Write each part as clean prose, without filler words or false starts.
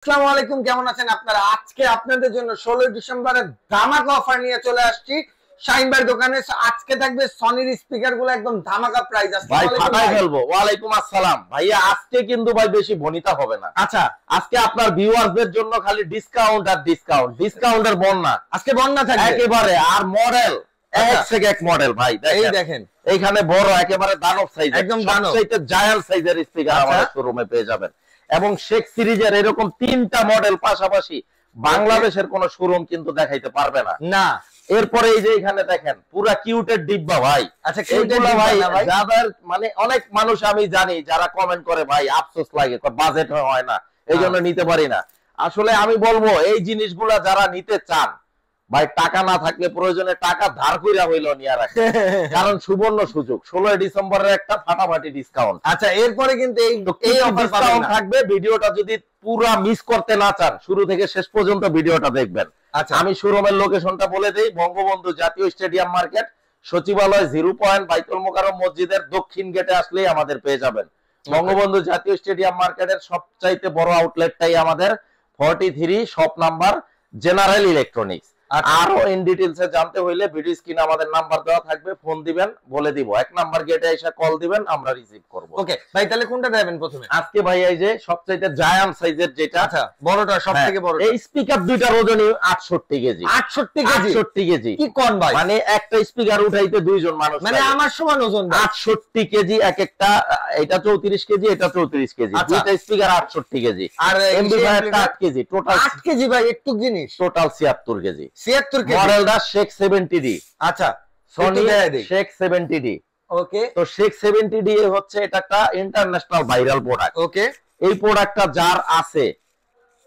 আসসালামু আলাইকুম, কেমন আছেন আপনারা? আজকে আপনাদের জন্য 16 ডিসেম্বরের ধামাকা অফার নিয়ে চলে আসছি শাহিন ভাই দোকানে। আজকে থাকবে সনির স্পিকার গুলো একদম ধামাকা প্রাইস। ভাই ফাটাই ফেলবো। ওয়ালাইকুম আসসালাম ভাইয়া। আজকে কিন্তু ভাই বেশি ভনিতা হবে না। আচ্ছা, আজকে আপনার ভিউয়ারদের জন্য খালি ডিসকাউন্ট আর ডিসকাউন্ট, ডিসকাউন্টের বন্যা। আজকে বন্যা থাকবে একেবারে। আর মডেল এক থেকে এক মডেল ভাই। এই দেখেন এইখানে বড় একেবারে দানব সাইজ, একদম দানব জায়ান্ট সাইজের স্পিকার আমাদের শোরুমে পেয়ে যাবেন। এবং শেখ সিরিজের এরকম 3টা মডেল পাশাপাশি বাংলাদেশের কোন শোরুম কিন্তু দেখাইতে পারবে না। না। এরপরে এই যে এখানে দেখেন পুরা কিউটের ডিব্বা ভাই। আচ্ছা, কিউটের ভাই যাদের মানে অনেক মানুষ আমি জানি যারা কমেন্ট করে ভাই আফসোস লাগে, বাজেট হয় না, এই জন্য নিতে পারি না। আসলে আমি বলবো এই জিনিসগুলা যারা নিতে চান ভাই, টাকা না থাকলে প্রয়োজনে টাকা ধার কইরা হইলো নিয়ে রাখে, কারণ সুবর্ণ সুযোগ 16 ডিসেম্বরের একটা ফাটাফাটি ডিসকাউন্ট। আচ্ছা, এরপরে কিন্তু এই অফার ডিসকাউন্ট থাকবে। ভিডিওটা যদি পুরা মিস করতে না চান, শুরু থেকে শেষ পর্যন্ত ভিডিওটা দেখবেন। আচ্ছা, আমি শোরুমের লোকেশনটা বলে দেই। বঙ্গবন্ধু জাতীয় স্টেডিয়াম মার্কেট, সচিবালয় 0 পয়েন্ট, বাইতুল মোকাররম মসজিদের দক্ষিণ গেটে আসলেই আমাদের পেয়ে যাবেন। বঙ্গবন্ধু জাতীয় স্টেডিয়াম মার্কেটের সবচাইতে বড় আউটলেটটাই আমাদের 43 শপ নাম্বার, জেনারেল ইলেকট্রনিক্স। আরো ইন ডিটেইলসে জানতে হইলে ভিডিও স্ক্রিনে আমাদের নাম্বার দেওয়া থাকবে, ফোন দিবেন, বলে দিব। 1 নাম্বার গেটে এসে কল দিবেন, আমরা রিসিভ করব। ওকে ভাই, তাহলে কোনটা দেবেন প্রথমে? আজকে ভাই এই যে সবচাইতে জায়ান্ট সাইজের যেটা, আচ্ছা বড়টা, সবথেকে বড়। এই স্পিকার দুইটার ওজনই 68 কেজি। 68 কেজি? 68 কেজি কি কোন ভাই? মানে একটা স্পিকার উঠাইতে দুইজন মানুষ, মানে আমার সমান ওজন। 68 কেজি এক একটা। এটা 34 কেজি, এটা 34 কেজি। দুইটা স্পিকার 68 কেজি। আর এমপ্লিফায়ারটা 8 কেজি। টোটাল 8 কেজি ভাই, একটু জিনিস। Total 76 KG. 76 কেজি। মডেলটা শেখ 70D। আচ্ছা, সনি শেখ 70D। ওকে। তো শেখ 70D হচ্ছে এটা একটা ইন্টারন্যাশনাল ভাইরাল প্রোডাক্ট। ওকে। এই প্রোডাক্টটা যার আছে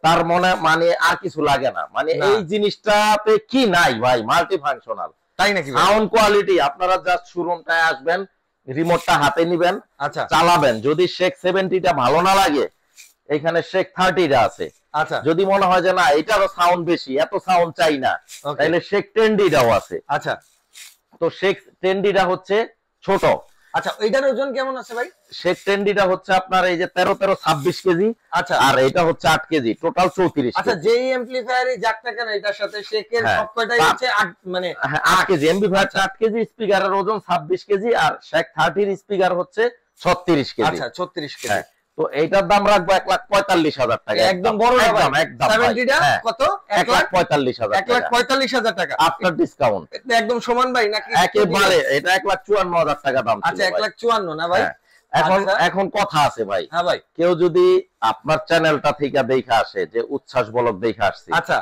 তার মনে মানে আর কিছু লাগে না। মানে এই জিনিসটাতে কি নাই ভাই, মাল্টি ফাংশনাল। তাই নাকি? সাউন্ড কোয়ালিটি, আপনারা জাস্ট শোরুমটায় আসবেন, রিমোটটা হাতে নিবেন, আচ্ছা চালাবেন। যদি শেখ 70টা ভালো না লাগে, এখানে শেখ 30টা আছে। আচ্ছা, যদি মনে হয় যে না এটারও সাউন্ড বেশি, এত সাউন্ড চাই না, তাহলে শেখ 10Dটাও আছে। আচ্ছা, তো শেখ 10Dটা হচ্ছে ছোট। আচ্ছা, এটার ওজন কেমন আছে ভাই? শেখ 10Dটা হচ্ছে আপনার এই যে 13-26 কেজি। আচ্ছা, আর এটা হচ্ছে 8 কেজি, টোটাল 34। আচ্ছা, যেই এমপ্লিফায়ারই যাক না কেন এটার সাথে শেখের সবকটাই হচ্ছে 8, মানে 8 কেজি। এমপ্লিফায়ারটা 8 কেজি, স্পিকারের ওজন 26 কেজি, আর শেখ 30 স্পিকার হচ্ছে 36 কেজি। আচ্ছা, 36 কেজি। তো এইটার দাম রাখবো 1,45,000 টাকা। একদম বড় একদম একদম 70টা কত? 1,45,000 টাকা। 1,45,000 টাকা আফটার ডিসকাউন্ট। একদম সমান ভাই নাকি? একেবারে এটা 1,54,000 টাকা দাম। আচ্ছা, 1,54,000 না ভাই? এখন কথা আছে ভাই। হ্যাঁ ভাই। কেউ যদি আপনার চ্যানেলটা থেকে দেখে আসে যে উচ্ছ্বাস ব্লগ দেখে আসছে, আচ্ছা,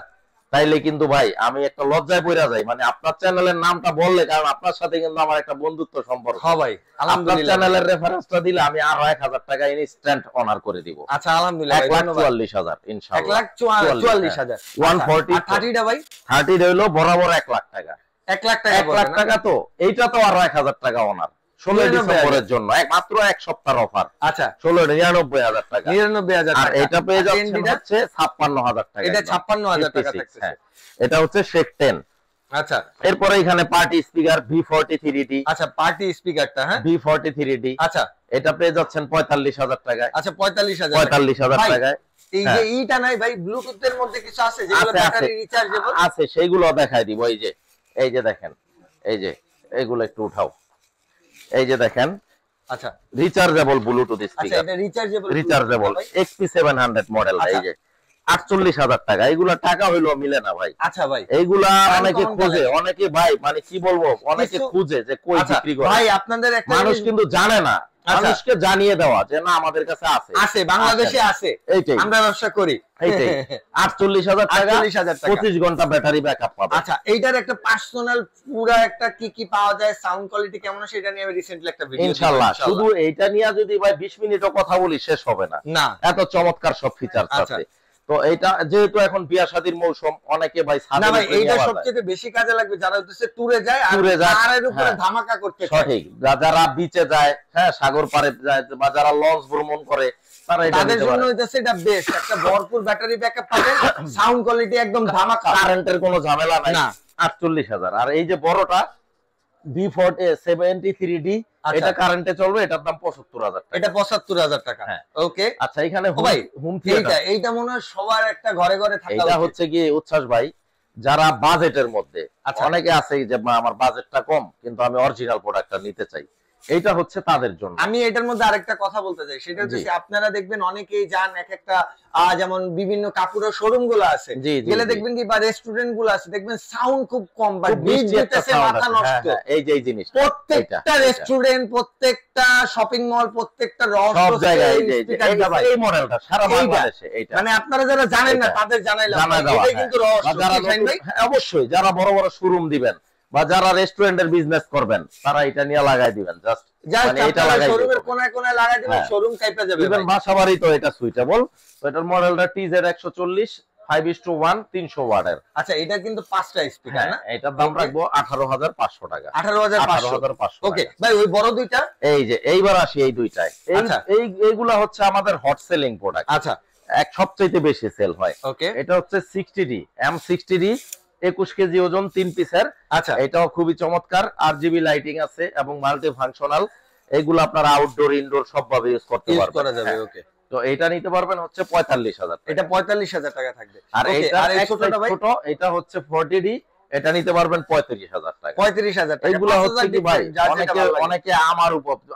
তাইলে কিন্তু ভাই আমি একটা লজ্জায় পড়ে যাই। মানে আপনার চ্যানেলের নামটা বললে, কারণ আপনার সাথে কিন্তু আমার একটা বন্ধুত্ব সম্পর্ক। হ্যাঁ ভাই, আলহামদুলিল্লাহ। চ্যানেলের রেফারেন্সটা দিলে আমি আরো 1,000 টাকা ইনস্ট্যান্ট অনার করে দিব। আচ্ছা, আলহামদুলিল্লাহ। 1,44,000 ইনশাআল্লাহ। 1,44,000। 140। আর 30টা ভাই? 30 হইলো বরাবর 1 লাখ টাকা। 1 লাখ টাকা? 1 লাখ টাকা। তো এইটা তো আরো 1,000 টাকা অনার 16 ডিসেম্বরের জন্য, মাত্র এক সপ্তাহের অফার। আচ্ছা, 99,000 টাকা। 99,000 আর টাকা। এটা পেয়ে যাচ্ছেন হচ্ছে 56,000 টাকা। এটা 56,000 টাকা থাকছে। এটা হচ্ছে শেখ 10। আচ্ছা, এরপরে এখানে পার্টি স্পিকার V43D। আচ্ছা, পার্টি স্পিকারটা, হ্যাঁ V43D। আচ্ছা, এটা পেয়ে যাচ্ছেন 45,000 টাকায়। আচ্ছা, 45,000 45,000 টাকায়। এই যে ইটা নাই ভাই, ব্লুটুথের মধ্যে কিছু আছে যেগুলো ব্যাটারি রিচার্জেবল আছে, সেইগুলো দেখাই দিব। এই যে দেখেন, এই যে এগুলো একটু উঠাও। এই যে দেখেন, আচ্ছা, রিচার্জেবল ব্লুটুথ স্পিকার। আচ্ছা, এটা রিচার্জেবল XP700 মডেল। এই যে 48,000 টাকা। এইগুলা টাকা হইলো মিলে না ভাই। আচ্ছা ভাই, এইগুলা অনেকে খুঁজে, অনেকে ভাই মানে কি বলবো, অনেকে খুঁজে যে কই বিক্রি করে। ভাই আপনাদের একটা মানুষ কিন্তু জানে না, মানুষকে জানিয়ে দেওয়া যে না আমাদের কাছে আছে, আছে, বাংলাদেশে আছে, এইটাই আমরা ব্যবসা করি। এইটাই 48,000 টাকা, 48,000 টাকা, 25 ঘন্টা ব্যাটারি ব্যাকআপ পাবে। আচ্ছা, এইটার একটা পার্সোনাল পুরো একটা কি কি পাওয়া যায়, সাউন্ড কোয়ালিটি কেমন, সেটা নিয়ে আমি রিসেন্টলি একটা ভিডিও ইনশাআল্লাহ। শুধু এইটা নিয়ে যদি ভাই 20 মিনিটও কথা বলি শেষ হবে না, এত চমৎকার সব ফিচারস আছে। তো এইটা যেহেতু এখন বিয়া শাদীর মৌসুম, অনেকে ভাই না ভাই, এইটা সবচেয়ে বেশি কাজে লাগবে যারা হচ্ছে ট্যুরে যায় আর পাহাড়ের উপরে ধামাকা করতে চায়। সঠিক, যারা বিচে যায়, হ্যাঁ সাগর পাড়ে যায়, বা যারা লঞ্চ ভ্রমণ করে, তাদের জন্য হইতাছে এটা বেস্ট। একটা ভরপুর ব্যাটারি ব্যাকআপ পাবেন, সাউন্ড কোয়ালিটি একদম ধামাকা, কারেন্টের কোনো ঝামেলা নাই। 48,000। আর এই যে বড়টা V73D এটা কারেন্টে চলবে, এটার দাম ৭৫,০০০ টাকা। এটা ৭৫,০০০ টাকা। হ্যাঁ। ওকে, আচ্ছা এখানে ভাই হোম থিয়েটার, এইটা মনে হয় সবার একটা ঘরে ঘরে থাকা এটা উচিত। হচ্ছে কি উচ্ছ্বাস ভাই, যারা বাজেটের মধ্যে, আচ্ছা। অনেকে আছে যে আমার বাজেটটা কম কিন্তু আমি অরিজিনাল প্রোডাক্টটা নিতে চাই, এইটা হচ্ছে তাদের জন্য। আমি এটার মধ্যে আরেকটা কথা বলতে চাই, সেটা হচ্ছে জি। আপনারা দেখবেন অনেকেই যান এক একটা যেমন বিভিন্ন কাপড়ের শোরুম গুলো আছে, জি, জি, গেলে জি। দেখবেন কি বা রেস্টুরেন্ট গুলো আছে, দেখবেন সাউন্ড খুব কম বা খুব বিট মিষ্টি একটা দিতেছে, sound মাথা আছে। নষ্ট। হ্যাঁ, এই যে এই জিনিস প্রত্যেকটা রেস্টুরেন্ট, প্রত্যেকটা শপিং মল, প্রত্যেকটা সব জায়গায় এই যে স্পিকারটা ভাই, এই মডেলটা সারা এইটা। বাংলাদেশে এইটা মানে আপনারা যারা জানেন না এইটা। তাদের জানাইলাম, জানা ভাই, দেওয়া, এটাই হ্যাঁ। কিন্তু বা রহস্য। যারা কি শাহিন ভাই? হ্যাঁ, অবশ্যই যারা বড় বড় শোরুম দিবেন বা যারা রেস্টুরেন্টের বিজনেস করবেন তারা এটা নিয়ে লাগাই দিবেন, জাস্ট মানে এটা লাগাই শোরুমের দিবেন। কোনায় কোনায় লাগাই দিবেন, হ্যাঁ। শোরুম কাইপা যাবে ইভেন ভাই। বাসাবাড়ি তো এটা সুইটেবল। তো এটার মডেলটা TZ140 5:1 300 ওয়াটের। আচ্ছা, এটা কিন্তু 5টা স্পিকার না? এটার দাম রাখবো 18,500 টাকা। 18,500। 18,500 ওকে ভাই, ওই বড় দুইটা? এই যে এইবার আসি এই দুইটায়। আচ্ছা। এইগুলা হচ্ছে আমাদের হট সেলিং প্রোডাক্ট, আচ্ছা, এক সবচাইতে বেশি সেল হয়। ওকে, এটা হচ্ছে 60D M60D 21 কেজি ওজন, 3 পিসের। আচ্ছা, এটাও খুবই চমৎকার, RGB লাইটিং আছে এবং মাল্টি ফাংশনাল। এগুলো আপনারা আউটডোর ইনডোর সব ভাবে ইউজ করতে ইউজ পারবেন। করা যাবে। হ্যাঁ। ওকে, তো এটা নিতে পারবেন হচ্ছে 45,000 টাকা। এটা 45,000 টাকা থাকবে। আর ওকে, এটা আর এই এক ছোটটা size ভাই? ছোট, এটা হচ্ছে 40D, এটা নিতে পারবেন 35,000 টাকা। 35,000 টাকা। এইগুলা হচ্ছে কি ভাই, যার যেটা ভালো লাগে। অনেকে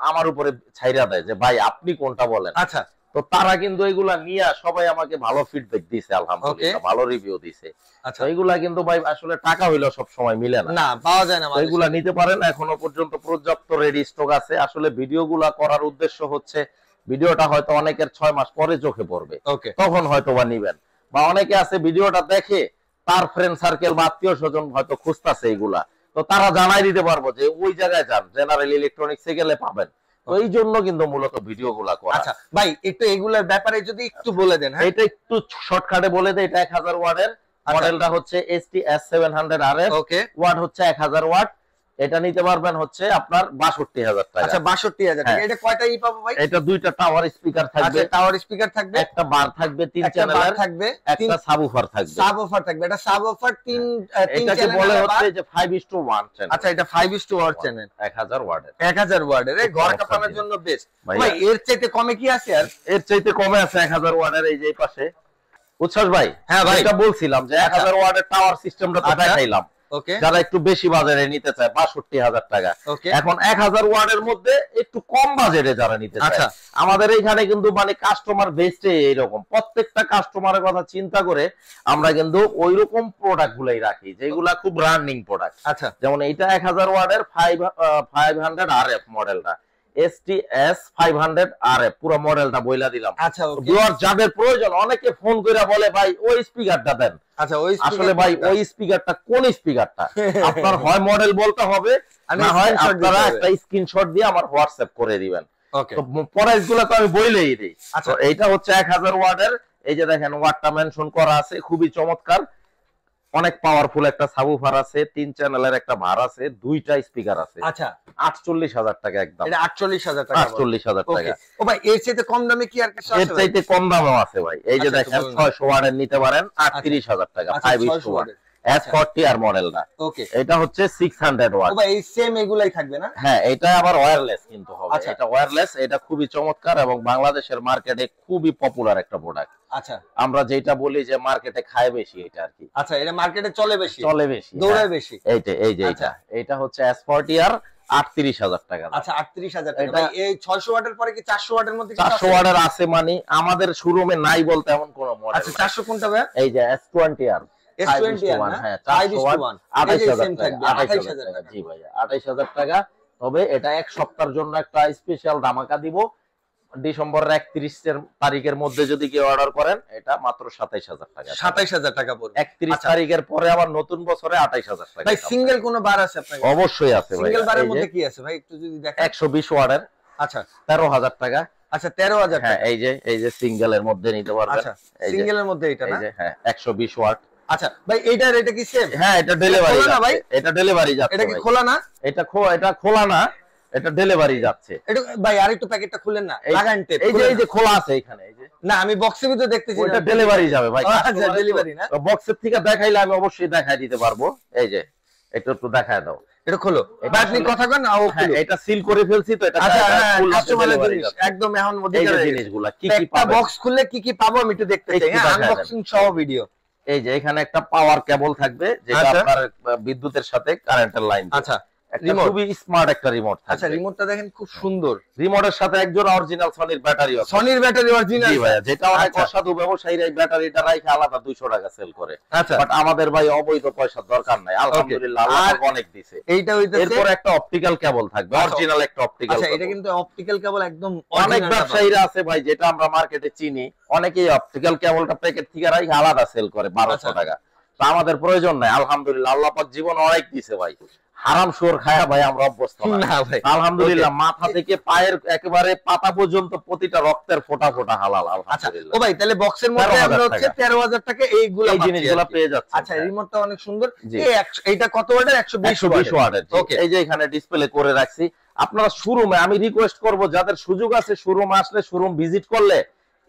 আমার উপরে ছাইরা দেয় যে ভাই আপনি কোনটা বলেন। আচ্ছা, তো তারা কিন্তু এগুলা নিয়ে সবাই আমাকে ভালো ফিডব্যাক দিছে, আলহামদুলিল্লাহ ভালো রিভিউ দিছে। আচ্ছা, তো এগুলা কিন্তু ভাই আসলে টাকা হইলো সব সময় মিলে না, না পাওয়া যায় না তো মানুষের। এগুলা নিতে পারেন, এখনো পর্যন্ত পর্যাপ্ত রেডি স্টক আছে। আসলে ভিডিওগুলা করার উদ্দেশ্য হচ্ছে ভিডিওটা হয়তো অনেকের 6 মাস পরে চোখে পড়বে, ওকে, তখন হয়তো বা নিবেন। বা অনেকে আছে ভিডিওটা দেখে তার ফ্রেন্ড সার্কেল বা আত্মীয় স্বজন হয়তো খুঁজতেছে এগুলা, তো তারা জানাই দিতে পারবো যে ওই জায়গায় যান, জেনারেল ইলেকট্রনিক্সে গেলে পাবেন। তো এই জন্য কিন্তু মূলত ভিডিওগুলা করা। আচ্ছা ভাই, একটু এগুলোর ব্যাপারে যদি একটু বলে দেন। হ্যাঁ, এটা একটু শর্টকাটে বলে দেই, এটা 1000 ওয়াটের মডেলটা হচ্ছে ST-S700 RF, ওকে, ওয়াট হচ্ছে 1000 ওয়াট। এটা নিতে পারবেন হচ্ছে আপনার 62,000 টাকা। আচ্ছা 62,000 টাকা। হ্যাঁ। এটা কয়টা ই পাবো ভাই? এটা দুইটা টাওয়ার স্পিকার থাকবে, আচ্ছা, টাওয়ার স্পিকার থাকবে, একটা বার থাকবে 3 একটা বার চ্যানেলের, থাকবে, একটা সাবউফার থাকবে। সাব অফার থাকবে। এটা সাব অফার 3 এটাকে বলে চ্যানেল। হচ্ছে যে 5:1 চ্যানেল। আচ্ছা, এটা 5:1 চ্যানেল, 1000 ওয়াটের। 1000 ওয়াটের। এই ঘর চমৎকার কাঁপানোর জিনিস। জন্য বেস্ট। ভাই, ভাই এর চাইতে কমে কি আছে আর? এর চাইতে কমে আছে 1000 ওয়াটের, এই যে এই পাশে উচ্ছ্বাস ভাই। হ্যাঁ ভাই, এটা বলছিলাম যে 1000 ওয়াটের টাওয়ার সিস্টেমটা তো আচ্ছা। দেখাইলাম, ওকে, যারা একটু বেশি বাজারে নিতে চায় 62,000 টাকা। ওকে, এখন 1000 ওয়াটের মধ্যে একটু কম বাজেটে যারা নিতে চায়, আচ্ছা। আমাদের এইখানে কিন্তু মানে কাস্টমার বেসে এইরকম প্রত্যেকটা কাস্টমারের কথা চিন্তা করে আমরা কিন্তু ওইরকম প্রোডাক্ট গুলাই রাখি যেগুলা খুব রানিং প্রোডাক্ট। আচ্ছা, যেমন এইটা 1000 ওয়াটের 500 RF মডেলটা, ST-S500 RF পুরো মডেলটা বইলা দিলাম। আচ্ছা, ওকে, ভিউয়ার যাদের প্রয়োজন, অনেকে ফোন করে বলে ভাই ওই স্পিকারটা দেন। আচ্ছা, ওই আসলে ভাই ওই স্পিকারটা কোন স্পিকারটা আপনার হয় মডেল বলতে হবে, না হয় আপনারা একটা স্ক্রিনশট দিয়ে আমার হোয়াটসঅ্যাপ করে দিবেন। ওকে, তো প্রাইস গুলো তো আমি বলেই দিই। আচ্ছা। তো এইটা হচ্ছে 1000 ওয়াটের, এই যে দেখেন ওয়াটটা মেনশন করা আছে, খুবই চমৎকার, অনেক পাওয়ারফুল একটা সাবউফার আছে, 3 চ্যানেলের একটা ভার আছে, দুইটা স্পিকার আছে। আচ্ছা, 48,000 টাকা একদম। এটা 48,000 টাকা। 48,000 ওকে, টাকা। ও ভাই এর চাইতে কম দামে কি আর কিছু এর আছে ভাই? চাইতে কম দামও আছে ভাই, এই যে আচ্ছা, দেখেন একটু বলুন। 600 ওয়াটের নিতে পারেন 38,000 টাকা, আচ্ছা, 5:1 600 ওয়াটের। S40 আর মডেলটা। ওকে, এটা হচ্ছে 600 ও ওয়াট। ভাই এই সেম এগুলাই থাকবে না? হ্যাঁ, এটা আবার ওয়্যারলেস কিন্তু হবে। আচ্ছা। এটা ওয়্যারলেস, এটা খুবই চমৎকার এবং বাংলাদেশের মার্কেটে খুবই পপুলার একটা প্রোডাক্ট। আচ্ছা, আমরা যেটা বলি যে মার্কেটে খায় বেশি, এটা আর কি আচ্ছা, এটা মার্কেটে চলে বেশি, চলে বেশি, দৌড়ায় বেশি। এই যে আচ্ছা। এটা হচ্ছে S40 আর 38,000 টাকা। আচ্ছা, 38,000 টাকা। এটা- ভাই এই 600 ওয়াটের পরে কি 400 ওয়াটের মধ্যে কিছু 400 আছে? ওয়াটের আছে, মানে আমাদের শোরুমে নাই বলতে এমন কোন মডেল। আচ্ছা, 400 কোনটা ভাই? এই যে S20 আর S20 আর না? হ্যাঁ 5:1 এই যে 28,000 সেম টাকা, থাকবে 28,000 টাকা। জি ভাই, 28,000 টাকা। তবে এটা এক সপ্তাহের জন্য একটা স্পেশাল ধামাকা দিব। ডিসেম্বরের 31 তারিখের মধ্যে যদি কেউ অর্ডার করেন, এটা মাত্র 27,000 টাকা। 27,000 টাকা পড়বে। 31 আচ্ছা। তারিখের পরে আবার নতুন বছরে 28,000 টাকা। ভাই সিঙ্গেল কোন বার আছে আপনার কাছে? অবশ্যই আছে ভাই। সিঙ্গেল বারের এই যে মধ্যে কি আছে ভাই একটু যদি দেখেন। 120 ওয়াটের আচ্ছা, 13,000 টাকা। আচ্ছা 13,000 হ্যাঁ, টাকা। এই যে সিঙ্গেলের মধ্যে নিতে পারবেন। আচ্ছা, এই যে সিঙ্গেলের মধ্যে এটা এই না? যে হ্যাঁ 120 ওয়াট। আচ্ছা ভাই এইটার এটা কি সেম? হ্যাঁ, এটা ডেলিভারি খোলা না ভাই? এটা ডেলিভারি যাচ্ছে এটা কি ভাই। খোলা না? এটা খোলা না, এটা ডেলিভারি যাচ্ছে। এটা ভাই আরেকটু প্যাকেটটা খুলেন না, লাগান টেপ। এই যে খোলা আছে এখানে, এই যে না আমি বক্সের ভিতরে দেখতেছি ওটা না। ডেলিভারি যাবে ভাই। আচ্ছা, ডেলিভারি না? বক্সের থেকে দেখাইলে আমি অবশ্যই দেখাই দিতে পারবো। এই যে একটু দেখায় দাও। এটা খোলো, এটা আপনি আসলে- কথা কন না, ও হ্যাঁ, খুলো। এটা সিল করে ফেলছি তো, এটা আচ্ছা, এটা হ্যাঁ, full হাতে কাস্টমারের delivery জিনিস যাচ্ছে। একদম এখন এই অধিকার যে হয়ে গেছে। জিনিসগুলা কি কি একটা পাবেন বক্স খুললে কি কি পাবো আমি একটু দেখতে চাই, একটু হ্যাঁ, দেখায় দেন। আনবক্সিং সহ ভিডিও। এই যে এখানে একটা পাওয়ার কেবল থাকবে যেটা আচ্ছা। আপনার বিদ্যুতের সাথে কারেন্টের লাইন, আচ্ছা, একটা রিমোট। খুবই স্মার্ট একটা রিমোট আচ্ছা, থাকবে। রিমোটটা দেখেন খুব সুন্দর, রিমোটের সাথে একজন অরিজিনাল সনির ব্যাটারি আছে। সনির ব্যাটারি অরিজিনাল। জি ভাইয়া, যেটা অনেক আচ্ছা। অসাধু ব্যবসায়ীরা এই ব্যাটারিটা রাখে আলাদা 200 টাকা সেল করে। আচ্ছা, বাট আমাদের ভাই অবৈধ পয়সার দরকার নাই, আলহামদুলিল্লাহ আল্লাহ আর পাক অনেক দিছে। এইটা হইতেছে, এরপর একটা অপটিক্যাল কেবল থাকবে, আচ্ছা। অরিজিনাল একটা অপটিক্যাল। আচ্ছা, এটা কিন্তু অপটিক্যাল কেবল একদম অনেক original ব্যবসায়ীরা আছে ভাই যেটা আমরা মার্কেটে চিনি, অনেকেই অপটিক্যাল কেবলটা প্যাকেট থেকে রাখে আলাদা সেল করে 1200 আচ্ছা। টাকা। তা আমাদের প্রয়োজন নাই, আলহামদুলিল্লাহ আল্লাহ পাক জীবন অনেক দিছে ভাই। হারাম শুয়োর খায়া ভাই আমরা অভ্যস্ত না। না ভাই, আলহামদুলিল্লাহ মাথা থেকে পায়ের একেবারে পাতা পর্যন্ত প্রতিটা রক্তের ফোঁটা ফোঁটা হালাল আচ্ছা। আলহামদুলিল্লাহ। ও ভাই, তাহলে বক্সের মধ্যে 13,000 আমরা হচ্ছে টাকা। 13,000 টাকা এইগুলা এই জিনিসগুলো পাচ্ছি আর কি। পেয়ে যাচ্ছে। আচ্ছা, রিমোটটা অনেক সুন্দর। জি। এইটা কত ওয়াটের? 120 120 ওয়াটের। ওকে, এই যে এখানে ডিসপ্লে করে রাখছি। আপনারা শোরুমে, আমি রিকোয়েস্ট করব যাদের সুযোগ আছে শোরুমে আসলে, শোরুম ভিজিট করলে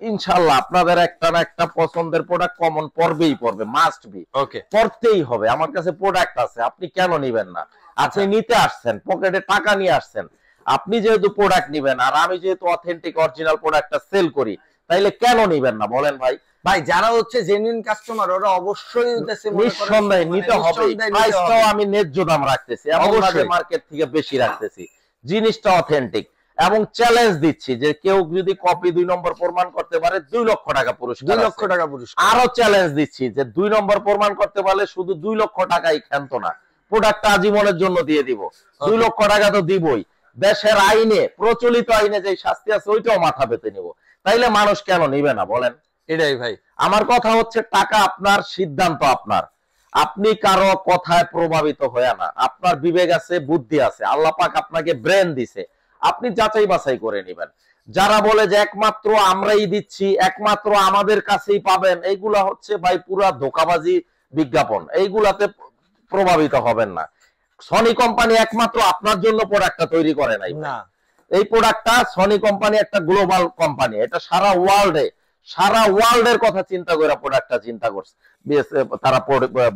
ইনশাআল্লাহ আপনাদের একটা না একটা পছন্দের প্রোডাক্ট কমন পড়বেই পড়বে, মাস্ট বি, ওকে। পড়তেই হবে। আমার কাছে প্রোডাক্ট আছে, আপনি কেন নিবেন না? আপনি নিতে আসছেন, পকেটে টাকা নিয়ে আসছেন, আপনি যেহেতু প্রোডাক্ট নিবেন আর আমি যেহেতু অথেন্টিক অরিজিনাল প্রোডাক্টটা সেল করি, তাইলে কেন নিবেন না বলেন ভাই? ভাই, যারা হচ্ছে জেনুইন কাস্টমার ওরা অবশ্যই নিতেছে, মনে করেন নিঃসন্দেহে নিতে হবে। নিঃসন্দেহে নিতে প্রাইসটাও হবে। আমি ন্যায্য দাম রাখতেছি, অবশ্যই মার্কেট থেকে বেশি রাখতেছি, জিনিসটা অথেন্টিক এবং চ্যালেঞ্জ দিচ্ছি যে কেউ যদি কপি 2 নম্বর প্রমাণ করতে পারে 2 লক্ষ টাকা 2 পুরস্কার লক্ষ আছে। টাকা পুরস্কার। আরো চ্যালেঞ্জ দিচ্ছি যে 2 নম্বর প্রমাণ করতে পারলে শুধু 2 লক্ষ টাকাই ক্ষান্ত না, প্রোডাক্টটা আজীবনের জন্য দিয়ে দিব। 2 লক্ষ টাকা তো দিবই, দেশের আইনে, প্রচলিত আইনে যে শাস্তি আছে ওইটাও মাথা পেতে নিব। তাইলে মানুষ কেন নিবে না বলেন? এটাই ভাই, আমার কথা হচ্ছে টাকা আপনার, সিদ্ধান্ত আপনার। আপনি কারো কথায় প্রভাবিত হয়ে না, আপনার বিবেক আছে, বুদ্ধি আছে, আল্লাহ পাক আপনাকে ব্রেন দিছে, আপনি যাচাই বাছাই করে নেবেন। যারা বলে যে একমাত্র আমরাই দিচ্ছি, একমাত্র আমাদের কাছেই পাবেন, এইগুলা হচ্ছে ভাই পুরা ধোঁকাবাজি বিজ্ঞাপন, এইগুলাতে প্রভাবিত হবেন না। সনি কোম্পানি একমাত্র আপনার জন্য প্রোডাক্টটা তৈরি করে নাই ভাই। না এই প্রোডাক্টটা সনি কোম্পানি একটা গ্লোবাল কোম্পানি, এটা সারা ওয়ার্ল্ডের কথা চিন্তা করে প্রোডাক্টটা চিন্তা করছে, তারা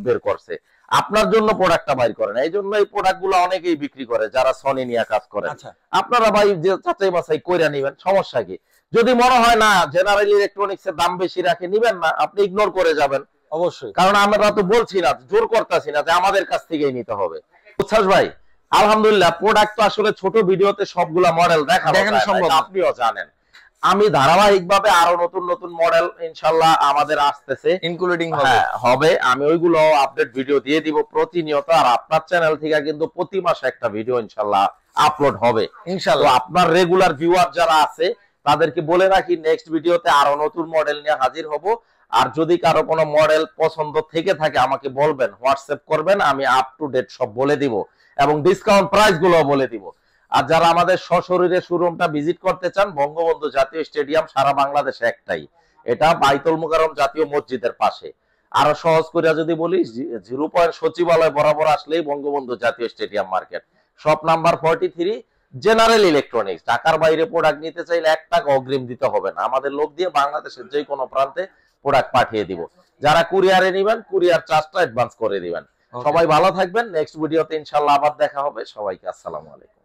বের করছে, আপনার জন্য প্রোডাক্টটা বাইর করে না। এই জন্য এই প্রোডাক্টগুলো অনেকেই বিক্রি করে যারা সনি নিয়ে কাজ করে। আচ্ছা। আপনারা ভাই যে যাচাই বাছাই কইরা নিবেন, সমস্যা কি? যদি মনে হয় না জেনারেল ইলেকট্রনিক্স এর দাম বেশি রাখে, নিবেন না, আপনি ইগনোর করে যাবেন। অবশ্যই, কারণ আমরা তো বলছি না, জোর করতেছি না যে আমাদের কাছ থেকেই নিতে হবে। উচ্ছ্বাস ভাই, আলহামদুলিল্লাহ প্রোডাক্ট তো আসলে ছোট ভিডিওতে সবগুলা মডেল দেখানো সম্ভব, আপনিও জানেন। আমি ধারাবাহিকভাবে আরো নতুন নতুন মডেল ইনশাআল্লাহ আমাদের আসতেছে, ইনক্লুডিং হবে। আমি ওইগুলো আপডেট ভিডিও দিয়ে দিব প্রতিনিয়ত। আর আপনার চ্যানেল থেকে কিন্তু প্রতি মাসে একটা ভিডিও ইনশাআল্লাহ আপলোড হবে ইনশাআল্লাহ। আপনার রেগুলার ভিউয়ার যারা আছে তাদেরকে বলে রাখি, নেক্সট ভিডিওতে আরো নতুন মডেল নিয়ে হাজির হব। আর যদি কারো কোনো মডেল পছন্দ থেকে থাকে আমাকে বলবেন, হোয়াটসঅ্যাপ করবেন, আমি আপ টু ডেট সব বলে দিব এবং ডিসকাউন্ট প্রাইস গুলো বলে দিব। আর যারা আমাদের সশরীরে শোরুমটা ভিজিট করতে চান, বঙ্গবন্ধু জাতীয় স্টেডিয়াম সারা বাংলাদেশে একটাই, এটা বাইতুল মুকাররম জাতীয় মসজিদের পাশে। আরো সহজ করে যদি বলি, 0 পয়েন্ট সচিবালয় বরাবর আসলেই বঙ্গবন্ধু জাতীয় stadium market, shop number 43, general electronics. ঢাকার বাইরে প্রোডাক্ট নিতে চাইলে 1 টাকা অগ্রিম দিতে হবে না, আমাদের লোক দিয়ে বাংলাদেশের যে কোনো প্রান্তে প্রোডাক্ট পাঠিয়ে দিব। যারা কুরিয়ারে নেবেন, কুরিয়ার চার্জটা অ্যাডভান্স করে দিবেন। সবাই ভালো থাকবেন, নেক্সট ভিডিওতে ইনশাআল্লাহ আবার দেখা হবে। সবাইকে আসসালামু আলাইকুম।